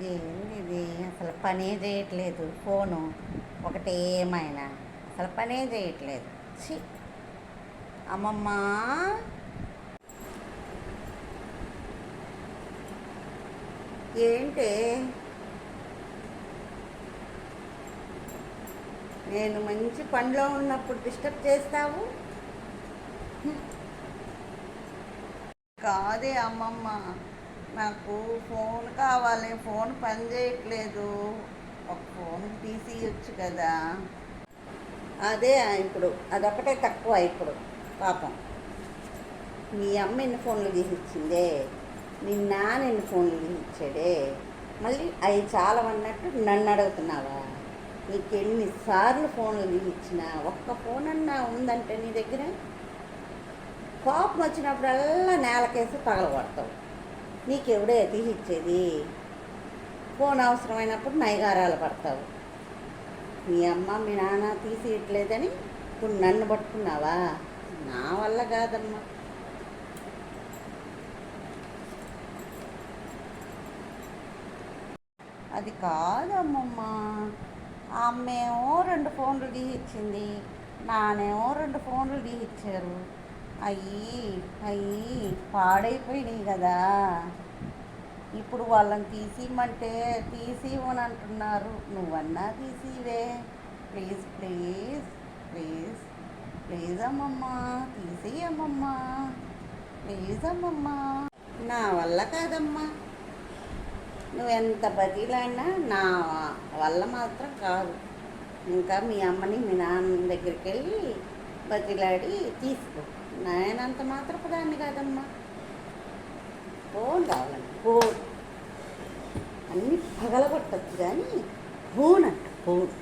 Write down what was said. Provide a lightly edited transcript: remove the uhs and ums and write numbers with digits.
ఏంది ఇది అసలు పనే చేయట్లేదు ఫోను ఒకటేమైనా అసలు పనే చేయట్లేదు. ఛీ అమ్మమ్మ ఏంటి నేను మంచి పనిలో ఉన్నప్పుడు డిస్టర్బ్ చేస్తావు. కాదే అమ్మమ్మ, నాకు ఫోన్ కావాలి, ఫోన్ పని చేయట్లేదు, ఒక ఫోన్ తీసియొచ్చు కదా. అదే ఇప్పుడు అదొకటే తక్కువ. ఇప్పుడు పాపం మీ అమ్మ ఎన్ని ఫోన్లు తీసిచ్చిందే, మీ నాన్న ఎన్ని ఫోన్లు తీసిచ్చాడే, మళ్ళీ అవి చాలా అన్నట్టు నన్ను అడుగుతున్నావా? నీకు ఎన్నిసార్లు ఫోన్లు తీసిచ్చినా ఒక్క ఫోన్ అన్నా ఉందంటే నీ దగ్గర కోపం వచ్చినప్పుడల్లా నేలకేసి పగలగొడతావు. నీకెవడే తీసిచ్చేది? ఫోన్ అవసరమైనప్పుడు నైగారాలు పడతావు. మీ అమ్మ మీ నాన్న తీసియట్లేదని ఇప్పుడు నన్ను పట్టుకున్నావా? నా వల్ల కాదమ్మా. అది కాదమ్మమ్మ, అమ్మేమో 2 ఫోన్లు తీసిచ్చింది, నానేమో 2 ఫోన్లు తీసిచ్చారు. అయ్యి పాడైపోయినాయి కదా. ఇప్పుడు వాళ్ళని తీసిమంటే తీసివని అంటున్నారు. నువ్వన్నా తీసివే. ప్లీజ్ ప్లీజ్ ప్లీజ్ ప్లీజ్ అమ్మమ్మ, తీసేయమ్మమ్మ, ప్లీజ్ అమ్మమ్మ. నా వల్ల కాదమ్మా, నువ్వెంత బతిలాడినా నా వల్ల మాత్రం కాదు. ఇంకా మీ అమ్మని మీ నాన్న దగ్గరికి వెళ్ళి బతిలాడి తీసుకో. నేనంత మాత్రపు దాన్ని కాదమ్మా. ఫోన్ కావాలండి, ఫోన్ అన్నీ పగలగొట్టచ్చు కానీ ఫోన్ అంట ఫోన్.